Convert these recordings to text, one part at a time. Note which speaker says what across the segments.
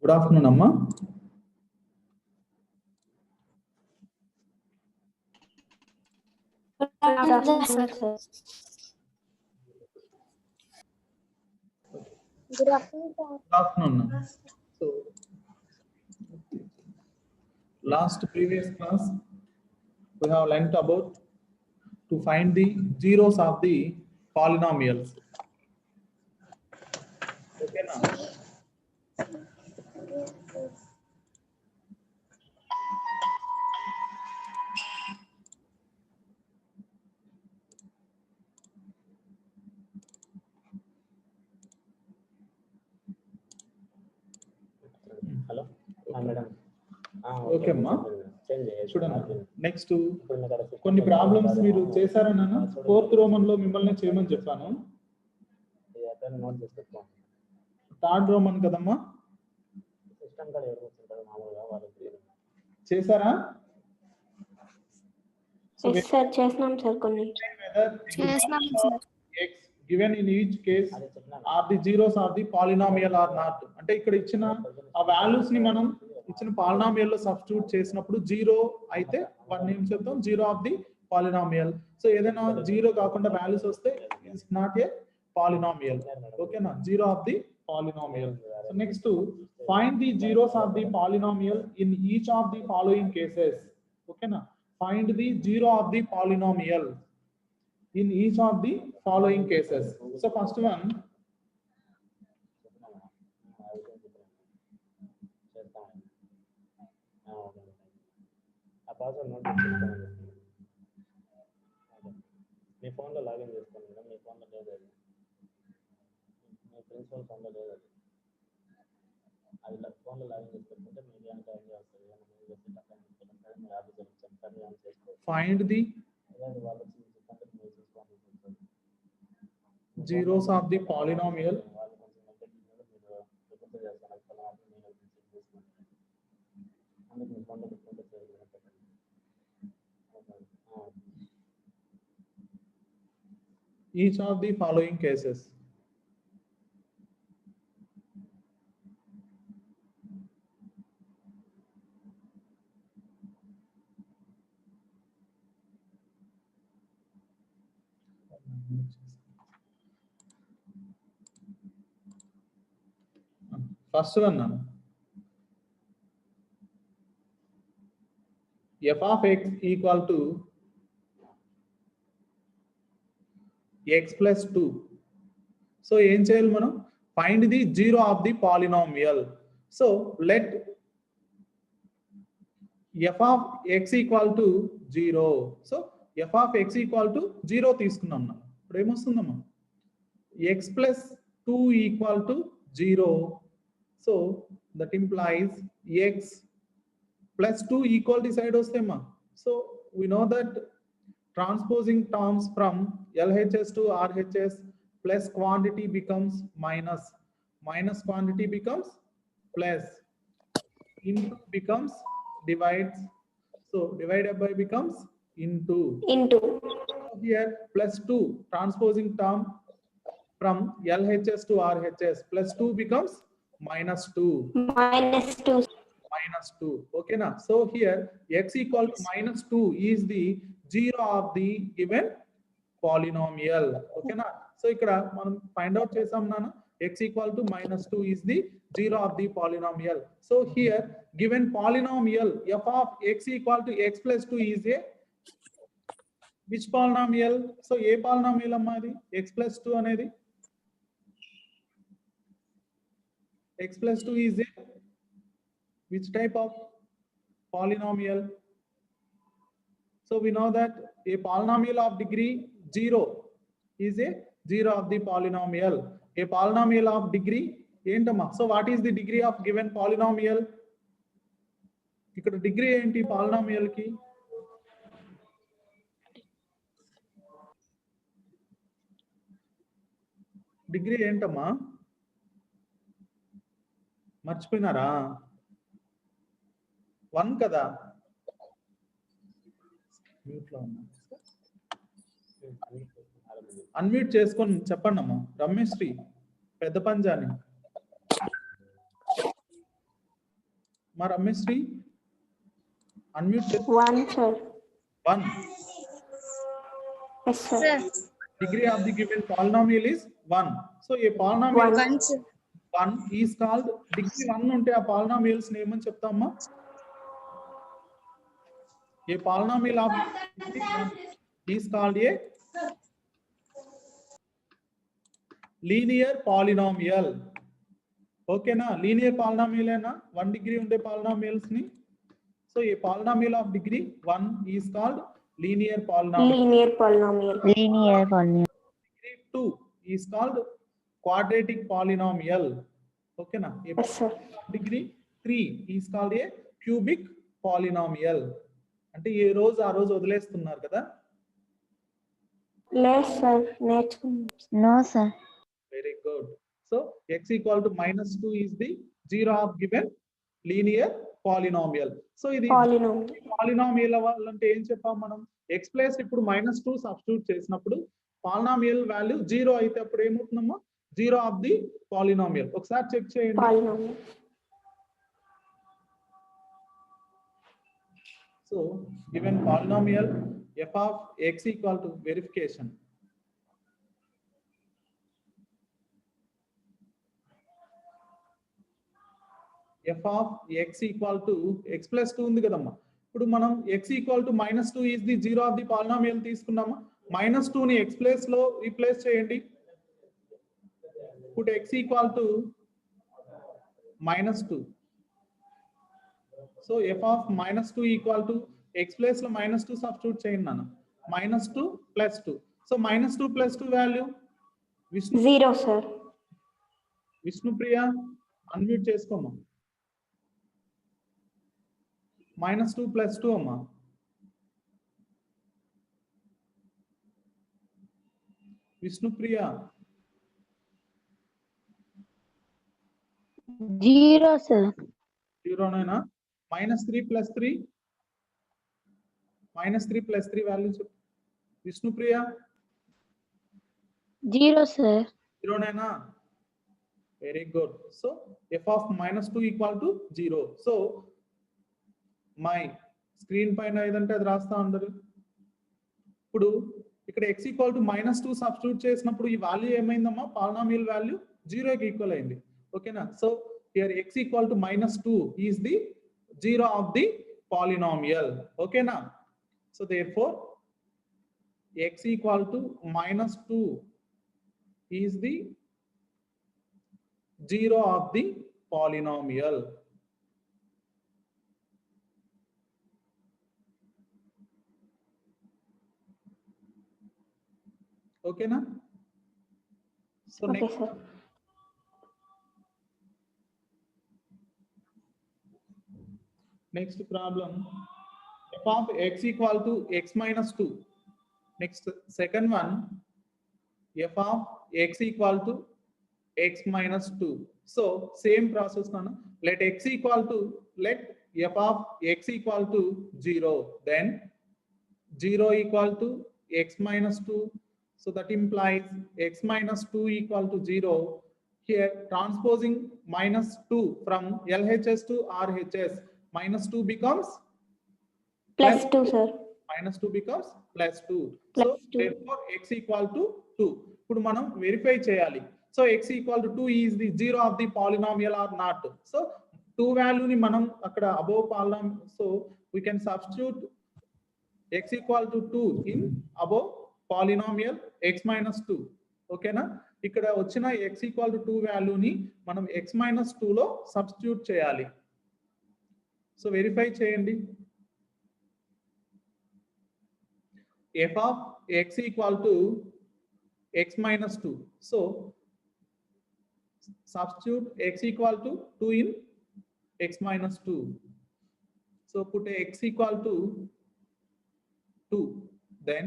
Speaker 1: Good afternoon, Amma.
Speaker 2: Good afternoon, sir.
Speaker 3: Good afternoon, sir.
Speaker 1: Good afternoon. So, previous class, we have learnt about to find the zeros of the polynomials. Okay, now.
Speaker 4: Hello, madam.
Speaker 1: Okay అమ్మా చూడండి next కొన్ని problems మీరు చేశారా నాన్న? 4th Roman లో మిమ్మల్ని చేయమని చెప్పాను. 3rd రోమన్ కదమ్మా చేశారా?
Speaker 2: Yes, sir. చేస్తున్నాం సార్ కొన్ని.
Speaker 3: చేస్తున్నాం sir.
Speaker 1: X given in each case are the zeros of the polynomial or not. అంటే ఇక్కడ ఇచ్చిన ఆ వాల్యూస్ ని మనం ఇచ్చిన పాలినామియల్ లో సబ్స్టిట్యూట్ చేసినప్పుడు జీరో అయితే వాటిని ఏం చెప్తాం? Zero of the polynomial. So ఏదైనా జీరో కాకుండా వాల్యూస్ వస్తే ఇట్స్ నాట్ ఏ పాలినామియల్. ఓకేనా? Zero of the polynomial. So next find the zeros of the polynomial in each of the following cases. ఓకేనా? Find the zero of the polynomial in each of the following cases. So first one,
Speaker 4: మీ phone లో login చేసుకోండి madam. మీ phone లో లేదు అది, మీ principal phone లో లేదు అది. అది ఫోన్ లో లాగిన్ చేసుకుంటే మీకు ఎంత ఐడియా వస్తుంది.
Speaker 1: find the zeros of the polynomial each of the following cases. First one, f of x equal to x plus 2. So ఏం చేయాలి మనం? Find the zero of the polynomial. So let f of x equal to 0. So f of x equal to 0 తీసుకున్నాం. ఇప్పుడు ఏమొస్తుందమ్మా? x plus 2 equal to 0. So that implies x plus 2 equality side వస్తేమా. So we know that transposing terms from LHS to RHS, plus quantity becomes minus, minus quantity becomes plus, into becomes divides, so divided by becomes into. Here plus 2 transposing term from LHS to RHS, plus 2 becomes minus 2. Minus 2. Okay na? So here x equal to minus 2 is the zero of the given polynomial. Okay na? So ikkada manam find out chesam nana, x equal to minus 2 is the zero of the polynomial. So here given polynomial f of x equal to x plus 2 is a which polynomial? So a polynomial amma adi x plus 2 anedi. X plus 2 is a which type of polynomial? So we know that a polynomial of degree 0 is a zero of the polynomial. A polynomial of degree ఏంటమ్మా? So what is the degree of given polynomial? ఇక్కడ degree ఏంటి polynomial కి? Degree ఏంటమ్మా? మర్చిపోయినారా? 1 కదా? Unmute చేసుకొని చెప్పండి అమ్మా. రమేష్ శ్రీ పెద్ద పంజాని మా Rameshri unmute
Speaker 2: 1 sir.
Speaker 1: 1.
Speaker 2: Yes sir.
Speaker 3: Sir.
Speaker 1: Degree of the given polynomial is 1. So a polynomial
Speaker 2: 1.
Speaker 3: One, sir.
Speaker 1: 1 is called degree 1 ఉంటే ఆ polynomials నేమ్ అని చెప్తామా? A polynomial of degree 1 is called a linear polynomial. ఓకేనా? లీనియర్ పాలినామియల్ ఏనా 1 degree ఉండే polynomials ని. So A polynomial of degree 1 is called linear polynomial.
Speaker 2: Linear polynomial.
Speaker 5: Linear polynomial.
Speaker 1: Degree 2 is called quadratic polynomial. Okay na?
Speaker 2: Yes sir.
Speaker 1: Degree 3 is called a cubic polynomial. అంటే ఏ రోజు ఆ రోజు వదిలేస్తున్నారు కదా.
Speaker 2: Less sir. Next.
Speaker 5: No, sir.
Speaker 1: Very good. So x equal to -2 is the zero of given linear polynomial. So ఇది
Speaker 2: Polynomial.
Speaker 1: Polynomial అవ్వాలంటే ఏం చెప్పాం మనం? ఎక్స్ ప్లస్ ఇప్పుడు -2 సబ్స్టిట్యూట్ చేసినప్పుడు పాలినామియల్ వాల్యూ 0 అయితే అప్పుడు ఏమవుతుందమ్మా? 0 ఆఫ్ ది పాలినామియల్. ఒకసారి చెక్ చేయండి.
Speaker 2: Polynomial.
Speaker 1: So given polynomial f of x equal to verification. f of x equal to x plus 2 ఉంది కదమ్మా. ఇప్పుడు మనం x equal to -2 is the zero of the polynomial తీసుకున్నామా? -2 ని x place లో replace చేయండి. put x equal to -2. So f of -2 equal to x place లో -2 substitute చేయండి నాన్న. -2 plus 2. So -2 plus 2 value Vishnu
Speaker 2: 0 sir.
Speaker 1: Vishnupriya unmute చేసుకోమ్మా. -2 plus 2 అమ్మా. Vishnupriya
Speaker 5: 0, sir.
Speaker 1: 0 నైనా. -3 plus 3 -3 plus 3 value చెప్పు. విష్ణుప్రియ
Speaker 5: 0, sir.
Speaker 1: 0 నైనా. Very good. So f of -2 equal to 0. So my screen పైన ఏదంటే అది రాస్తా ఉండరు. ఇప్పుడు ఇక్కడ x ఈక్వల్ టు -2 సబ్స్టిట్యూట్ చేసినప్పుడు ఈ వాల్యూ ఏమైందమ్మా? పాలినామియల్ వాల్యూ 0 కి ఈక్వల్ అయింది. ఓకేనా? So here x equal to -2 is the 0 of the polynomial. ఓకేనా? So therefore x equal to -2 is the 0 of the polynomial. ఓకేనా? So
Speaker 2: Okay sir.
Speaker 1: next problem, f of x equal to x minus 2. Next second one, f of x equal to x minus 2. So same process nana. Let x equal to, let f of x equal to 0, then 0 equal to x minus 2. So that implies x minus 2 equal to 0. Here transposing -2 from LHS to RHS, -2 becomes
Speaker 2: Plus 2 sir.
Speaker 1: -2 becomes +2.
Speaker 2: Plus
Speaker 1: So
Speaker 2: 2.
Speaker 1: therefore x equal to 2. ఇప్పుడు మనం verify చేయాలి. So x equal to 2 is the 0 of the polynomial or not. So 2 వాల్యూని మనం అక్కడ above polynomial, so we can substitute x equal to 2 in above polynomial x minus 2. ఓకేనా? ఇక్కడ వచ్చిన x equal to 2 వాల్యూని మనం x minus 2 లో substitute చేయాలి. సో వెరిఫై చేయండి. f of x equal to x minus 2. So substitute x equal to 2 in x minus 2. So put a x equal to 2. Then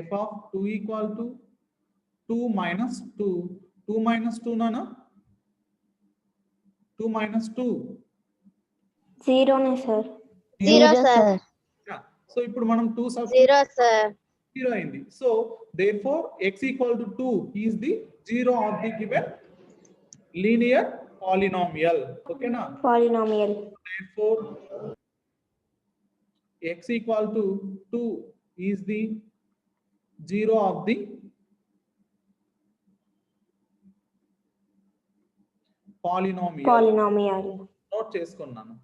Speaker 1: f of 2 equal to 2 minus 2. 2 minus 2 nana? 2 minus 2.
Speaker 2: 0 ne sir.
Speaker 3: 0 sir.
Speaker 1: Yeah. So ఇప్పుడు మనం 2
Speaker 3: 0 sir.
Speaker 1: 0 అయింది. So therefore x equal to 2 is the 0 of the given linear polynomial. ఓకేనా?
Speaker 2: Polynomial.
Speaker 1: Therefore, x equal to 2 is the zero of the polynomial.
Speaker 2: Polynomial.
Speaker 1: Note చేసుకున్నాను.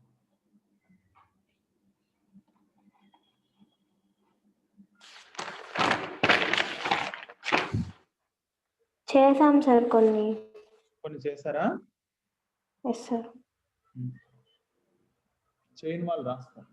Speaker 2: చేసాం sir కొన్ని.
Speaker 1: కొన్ని చేశారా?
Speaker 2: Yes sir.
Speaker 1: చేయని వాళ్ళు రాసుకోండి.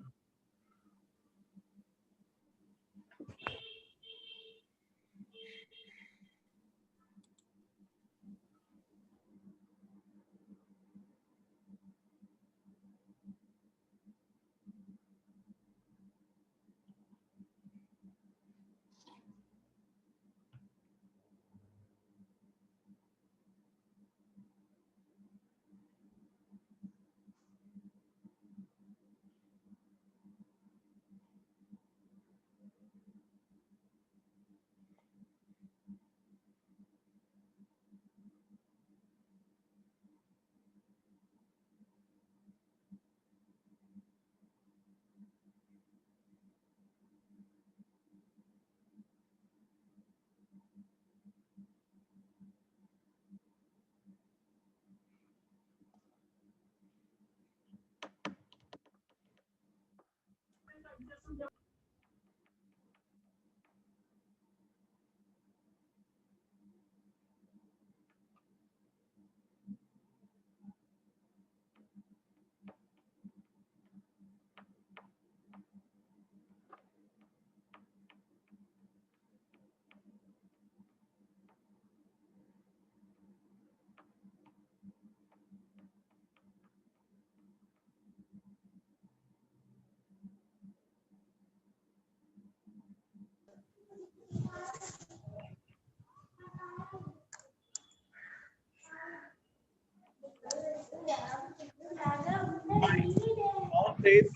Speaker 1: Count eight.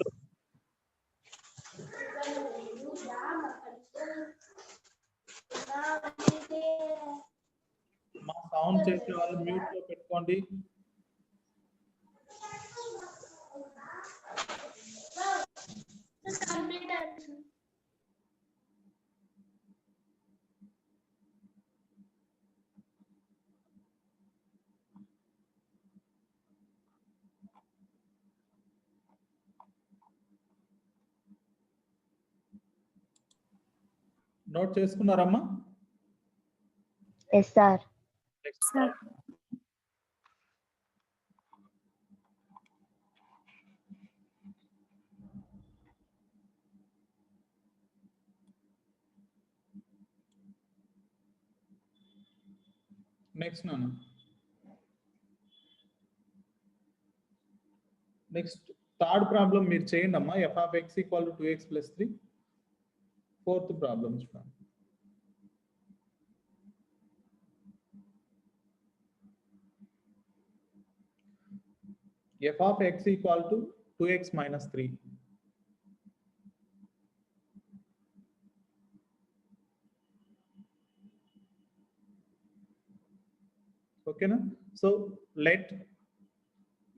Speaker 1: మా సౌండ్ చేసే వాళ్ళు మ్యూట్ లో పెట్టుకోండి. నోట్ చేసుకున్నారమ్మా?
Speaker 5: Yes sir.
Speaker 1: నెక్స్ట్ నాన్న, నెక్స్ట్ థర్డ్ ప్రాబ్లం మీరు చేయండి అమ్మా. F of X equal to 2x + 3. Fourth problem చూడండి. F of X equal to 2x - 3. ఓకేనా? So let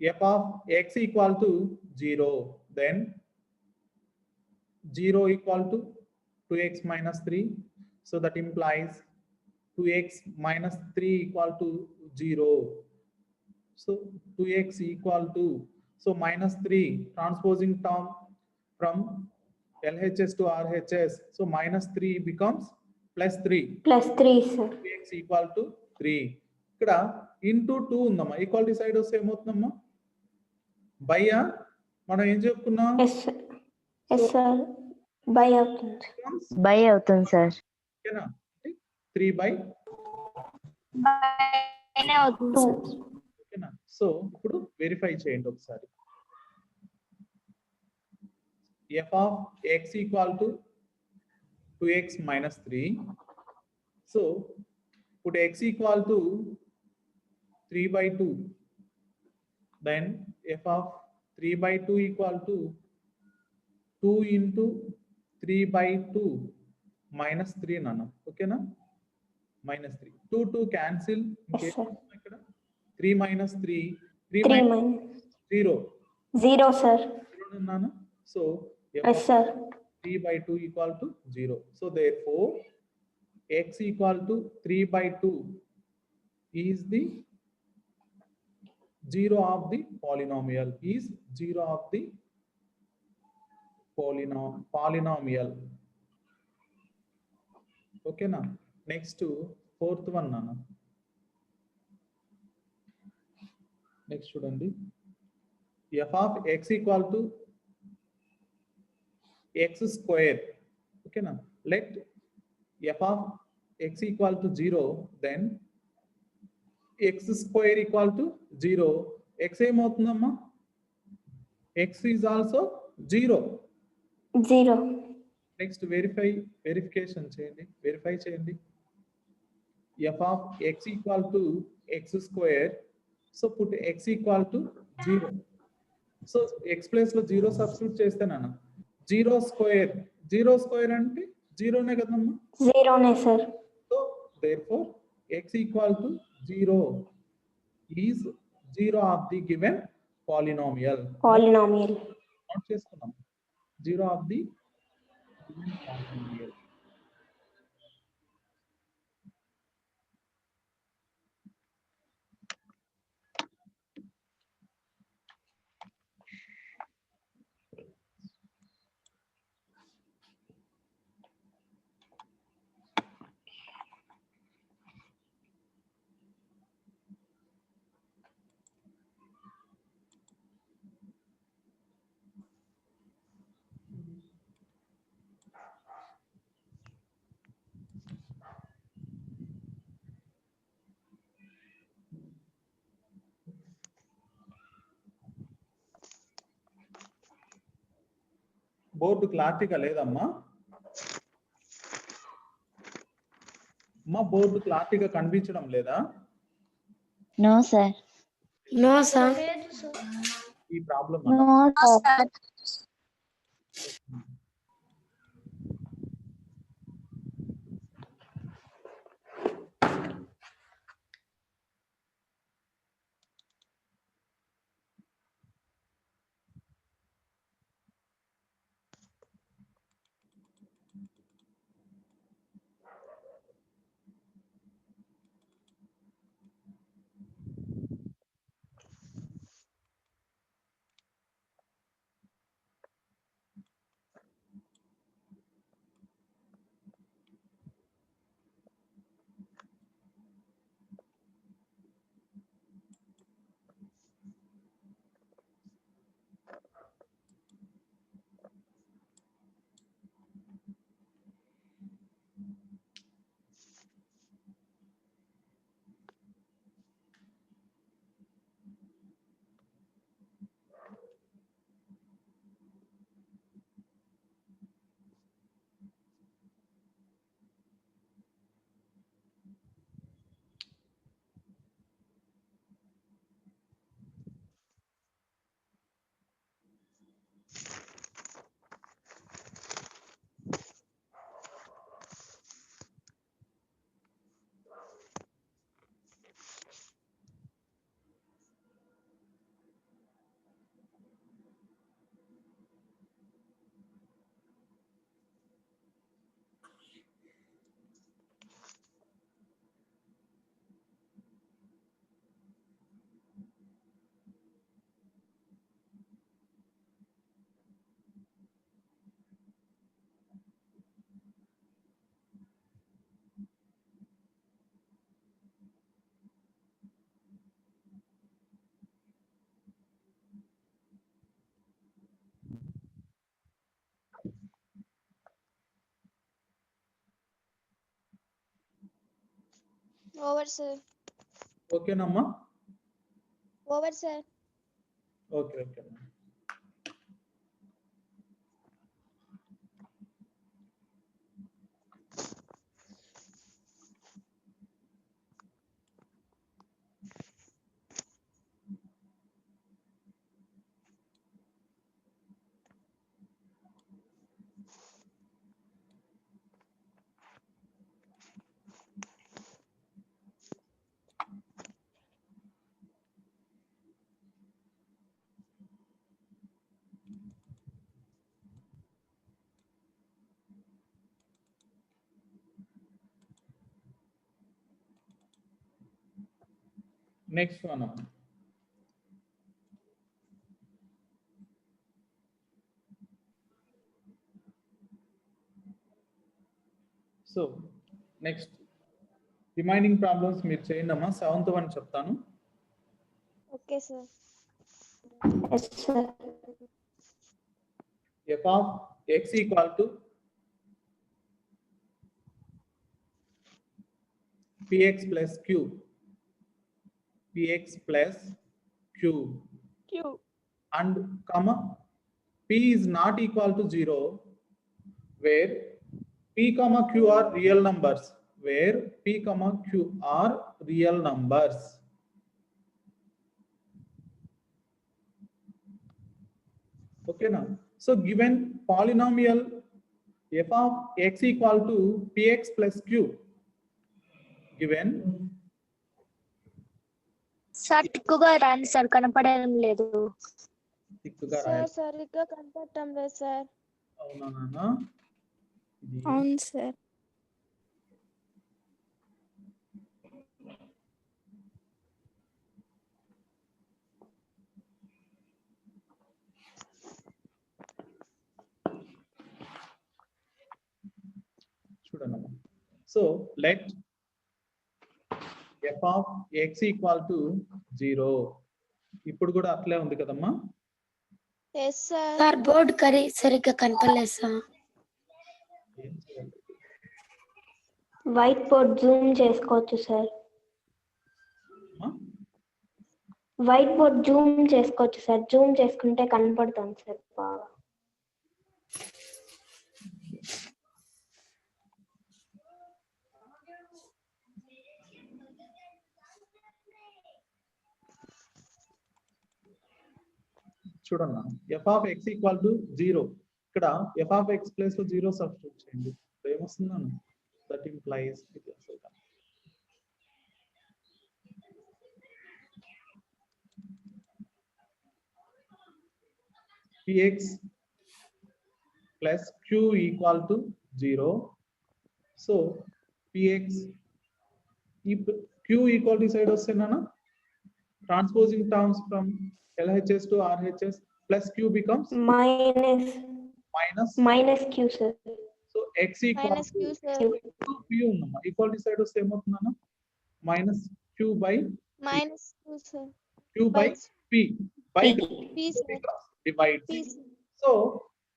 Speaker 1: f of x equal to 0, then 0 equal to 2x - 3. So that implies 2x - 3 equal to 0. So 2x equal to, so -3 transposing term from LHS to RHS. So -3 becomes +3.
Speaker 2: +3 sir.
Speaker 1: 2x equal to 3. ఇక్కడ into 2 ఉందమ్మా. Equality side వస్తే ఏమవుతుందమ్మా? బయ్యా మనం ఏం చెప్పుకున్నాం?
Speaker 2: Yes sir. By అవుతుంది.
Speaker 5: By అవుతుంది sir.
Speaker 1: ఓకేనా? 3/2. ఓకేనా? సో ఇప్పుడు వెరిఫై చేయండి ఒకసారి. F of X equal to 2x - 3. So ఇప్పుడు x equal to 3/2. then f of 3/2 equal to 2 into 3/2 -3 nana. Okay na? -3. 2 cancel.
Speaker 2: Yes, sir.
Speaker 1: 3 - 3 3
Speaker 2: 3
Speaker 1: minus
Speaker 2: minus
Speaker 1: 0
Speaker 2: 0, sir.
Speaker 1: ఉన్నాను. So f
Speaker 2: Yes,
Speaker 1: of
Speaker 2: sir.
Speaker 1: 3 by 2 equal to 0. So therefore x equal to 3 by 2 is the 0 of the polynomial, is 0 of the polynomial. Okay na. Next fourth one nana. Next చూడండి, f of x equal to x square. Okay na. Let f of x equal to 0, then x square equal to 0. x ఏమవుతుందమ్మా? x is also 0.
Speaker 2: 0.
Speaker 1: Next verification చేయండి, verify చేయండి. f of x equal to x square. So put x equal to 0. So x place లో 0 substitute చేస్తేనన్నా 0 square అంటే 0నే కదమ్మా.
Speaker 2: 0, sir.
Speaker 1: So therefore x equal to 0 is 0 of the given polynomial.
Speaker 2: Polynomial.
Speaker 1: Note చేసుకున్నాం, 0 of the given polynomial. Board క్లారిటీగా లేదమ్మా. అమ్మా board క్లారిటీగా కనిపించడం లేదా?
Speaker 5: No, sir.
Speaker 2: No, sir.
Speaker 1: ఈ problem
Speaker 5: No, sir.
Speaker 3: Over, sir.
Speaker 1: ఓకేనమ్మా.
Speaker 3: Over, sir.
Speaker 1: Okay okay. Next one. So next remaining problems మీరు చేయండి అమ్మా. 7th వన్ చెప్తాను.
Speaker 3: Okay sir.
Speaker 2: Yes, sir.
Speaker 1: f of x equal to px plus q. px plus q
Speaker 3: Q.
Speaker 1: and comma p is not equal to 0 where p comma q are real numbers. Where p comma q are real numbers. Okay now. So given polynomial f of x equal to px plus q. Given
Speaker 5: sir టిక్కుగా రాండి sir, కనపడడం లేదు.
Speaker 1: తిక్కుగా
Speaker 3: sir సరిగ్గా కనపడటం లేదు sir.
Speaker 1: అవునా నాన్న? ఇది
Speaker 2: అవును సార్.
Speaker 1: చూడండి. So let f of x equal to 0. ఇప్పుడు కూడా అట్లే ఉంది కదమ్మా.
Speaker 3: Yes sir.
Speaker 2: సార్ బోర్డు సరిగ్గా కనపడలేదు సార్.
Speaker 1: ఏం చేయాలి?
Speaker 2: వైట్ బోర్డ్ జూమ్ చేసుకోవచ్చు సార్.
Speaker 1: అమ్మా?
Speaker 2: వైట్ బోర్డ్ జూమ్ చేసుకోవచ్చు సార్. జూమ్ చేసుకుంటే కనపడుతుంది సార్ బాగా.
Speaker 1: చూడన్నా, f of x equal to 0. ఇక్కడ f of x ప్లేస్ లో 0 సబ్స్టిట్యూట్ చేయండి. ఏమొస్తుందన్న? దట్ ఇంప్లైస్ ఇది అసలు కాదు. px plus q equal to 0. So px q equal to side వస్తేనా transposing terms from LHS to RHS plus q becomes
Speaker 2: minus q sir.
Speaker 1: so x equal
Speaker 3: minus q sir.
Speaker 1: to p ఉందమ్మా. Equality side వస్తే ఏమవుతుందన్న? Minus q by
Speaker 3: minus q sir.
Speaker 1: q by p by
Speaker 3: p sir.
Speaker 1: divide.
Speaker 3: P.
Speaker 1: So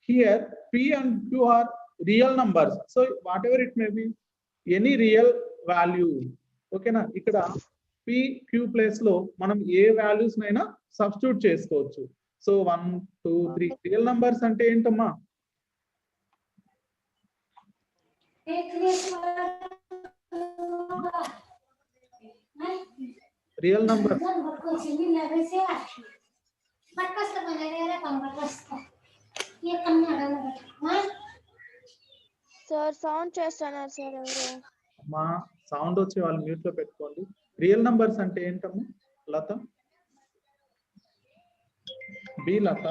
Speaker 1: here p and q are real numbers. So whatever it may be, any real value. Okay na? ఇక్కడ p q place లో మనం ఏ values నైనా substitute చేసుకోవచ్చు. So 1 2 3 real numbers అంటే ఏంటమ్మా? Real number
Speaker 3: sir sound చేస్తున్నారు sir ఎవరు?
Speaker 1: మా సౌండ్ వచ్చే వాళ్ళు మ్యూట్ లో పెట్టుకోండి. రియల్ నంబర్స్ అంటే ఏంటమ్మా? లత, బి లత.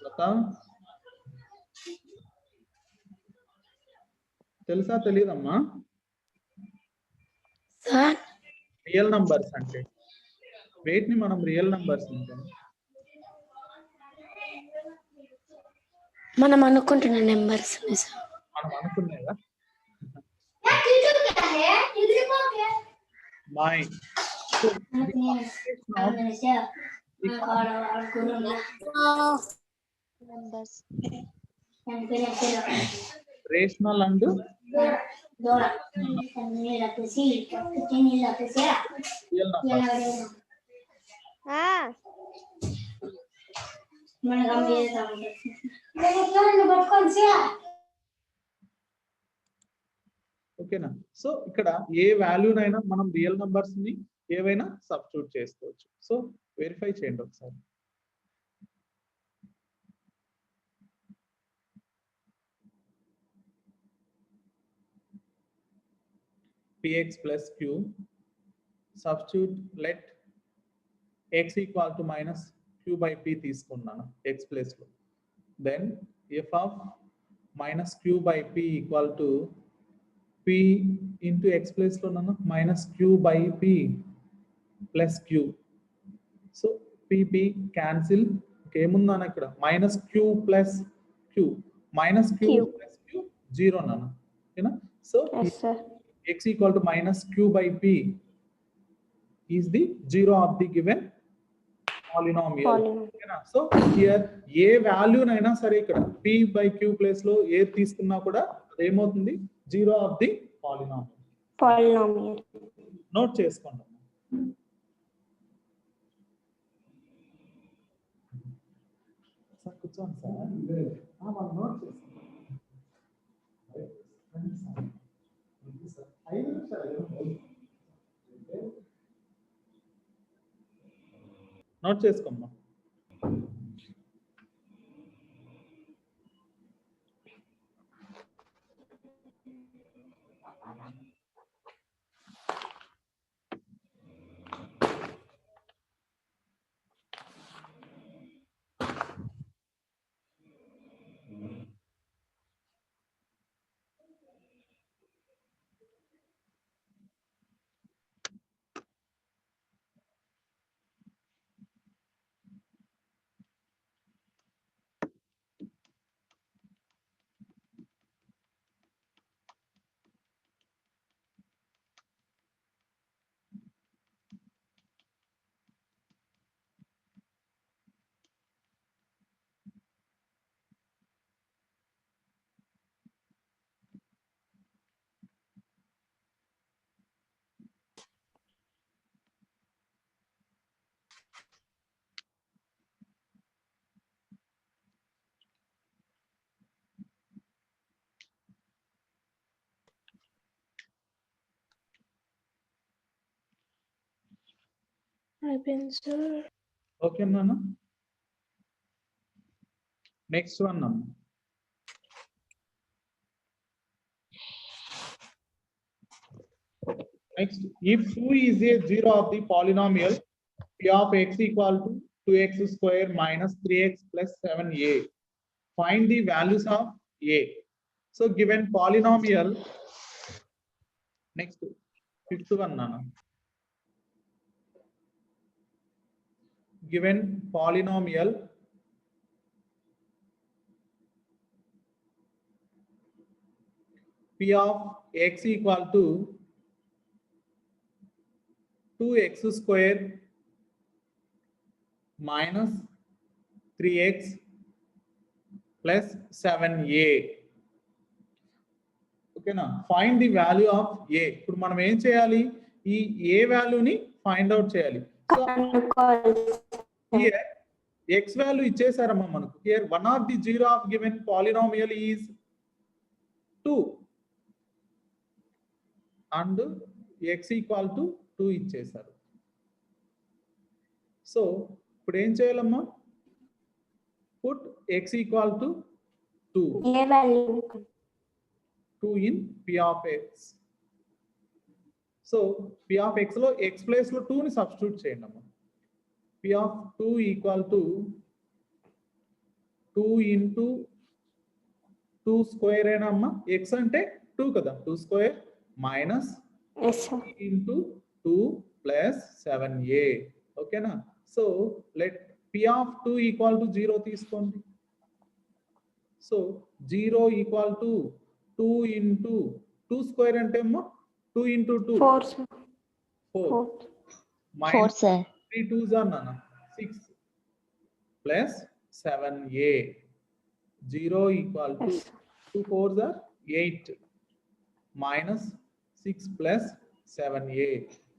Speaker 1: లత తెలుసా తెలియదమ్మా?
Speaker 2: సార్
Speaker 1: రియల్ నంబర్స్ అంటే వేటిని మనం రియల్ నంబర్స్ అంటే
Speaker 2: మనం అనుకుంటున్న నెంబర్స్ సార్.
Speaker 1: మనం అనుకునేదా? మై
Speaker 3: numbers.
Speaker 1: Rational and real numbers. ఓకేనా? సో ఇక్కడ ఏ వాల్యూనైనా మనం రియల్ నంబర్స్ ని ఏవైనా సబ్స్టిట్యూట్ చేసుకోవచ్చు. సో వెరిఫై చేయండి ఒకసారి. px plus q substitute let x equal to minus q by p తీసుకున్నాను x ప్లేస్ లో. Then f of minus q by p equal to p into x place లో నన్ను minus q by p plus q. So pp cancel. ఏముందన్న ఇక్కడ minus q plus q. minus q
Speaker 2: Q.
Speaker 1: plus q 0 నన్ను ఓకేనా. So
Speaker 2: Yes, sir.
Speaker 1: x equal to minus q by p is the zero of the given polynomial.
Speaker 2: Polynomial.
Speaker 1: ఓకేనా. So here ఏ వాల్యూనైనా సరే ఇక్కడ p by q place లో ఏ తీసుకున్నా కూడా అదేమవుతుంది zero of the polynomial.
Speaker 2: Polynomial.
Speaker 1: Note చేసుకోండి. సార్ కూర్చోండి సార్. వాళ్ళు నోట్ చేసుకోండి. 5 నిమిషాలు నోట్ చేసుకోమ్మా.
Speaker 3: అయిపోయింది సార్.
Speaker 1: ఓకే నాన్న. నెక్స్ట్ వన్ అమ్మ. Next, if 2 is a zero of the polynomial p of x equal to 2x square minus 3x plus 7a, find the values of a. So given polynomial, next fifth one nana. Given polynomial p of x equal to 2x square minus 3x plus 7a. ఓకేనా. Find the value of a. ఇప్పుడు మనం ఏం చేయాలి, ఈ a వాల్యూని find out చేయాలి. So here x value ఇచ్చేసారమ్మా మనకు. Here one of the zero of given polynomial is 2 and x equal to 2 ఇచ్చేసారు. సో ఇప్పుడు ఏం చేయాలమ్మా, పుట్ x ఈక్వల్ టు 2
Speaker 2: ఏ value
Speaker 1: 2 in p of x. So p of x లో x place లో 2 ని సబ్స్టిట్యూట్ చేయండి అమ్మా. p of 2 equal to 2 into 2 square అయినా అమ్మా. x అంటే 2 కదా, 2 square minus into 2 plus 7a. ఓకేనా. So let p of 2 equal to 0 తీసుకోండి. So 0 equal to 2 into 2 square అంటే ఏమో 2 into 2 4 minus 3 2s are nana 6 plus 7a. 0 equal to 2 4s are 8 minus 6 plus 7a.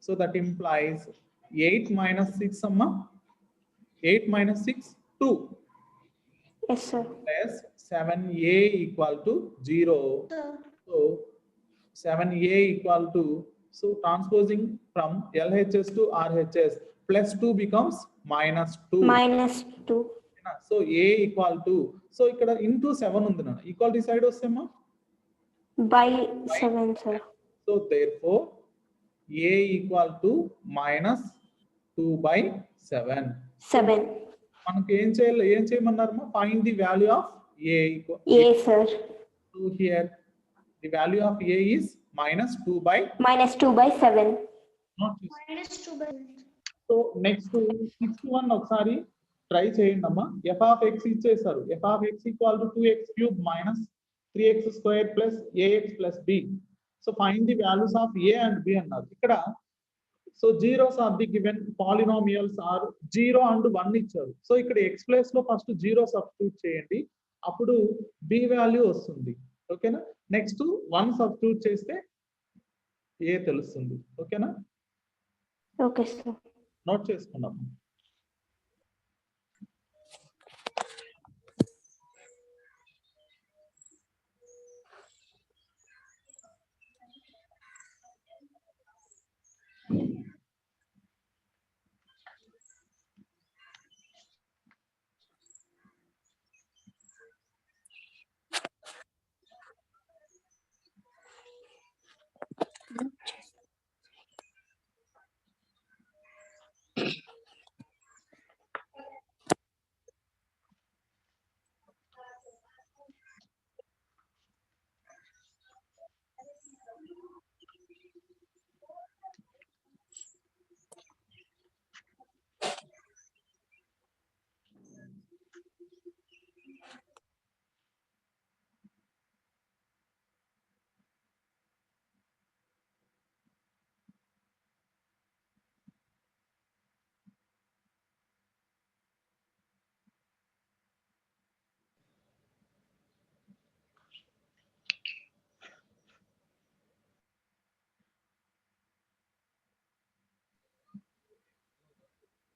Speaker 1: So that implies 8 minus 6 amma. 8 minus 6 2.
Speaker 2: Yes sir.
Speaker 1: Plus 7a equal to 0. So 7a equal to, so transposing from LHS to RHS, plus 2 becomes minus 2.
Speaker 2: Minus 2.
Speaker 1: So a equal to, so ikkada into 7 undi na, equality side ostema
Speaker 2: By 7 sir.
Speaker 1: So therefore a equal to minus 2 by 7.
Speaker 2: 7.
Speaker 1: మనకి ఏం చేయమన్నారమ్మా, find the value of a.
Speaker 2: A sir.
Speaker 1: So here the value of a is -2 by
Speaker 2: -2/7.
Speaker 1: not so next sixth one ఒకసారి try చేయండి అమ్మా. f of x ఇచ్చేసారు. f of x equal to 2x³ minus 3x² plus ax plus b. So find the values of a and b అన్నారు. ఇక్కడ so zeros of the given polynomials are 0 and 1 ఇచ్చారు. So ఇక్కడ x place లో first 0 substitute చేయండి, అప్పుడు b value వస్తుంది. ఓకేనా. Next 1 substitute చేస్తే a తెలుస్తుంది. ఓకేనా.
Speaker 2: Okay sir.
Speaker 1: నోట్ చేసుకున్నాం.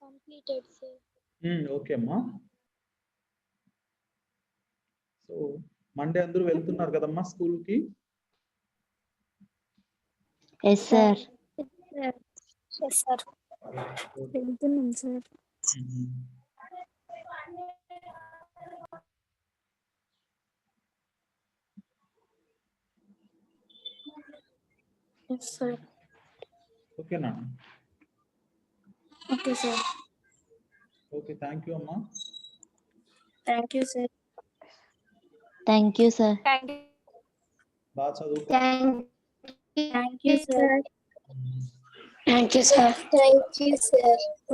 Speaker 5: Completed, sir.
Speaker 1: ఓకే అమ్మా. సో మండే అందరూ వెళ్తున్నారు కదమ్మా స్కూల్ కి?
Speaker 6: Yes sir.
Speaker 5: Yes, sir.
Speaker 3: వెళ్తున్నాం సార్. Yes sir.
Speaker 1: ఓకేనా.
Speaker 3: Okay sir.
Speaker 1: Okay, thank you అమ్మా.
Speaker 3: Thank you sir.
Speaker 6: Thank you sir.
Speaker 1: బాగా చదువు.
Speaker 3: Thank you sir.
Speaker 5: Thank you, sir. Thank you, sir.
Speaker 3: Thank you sir.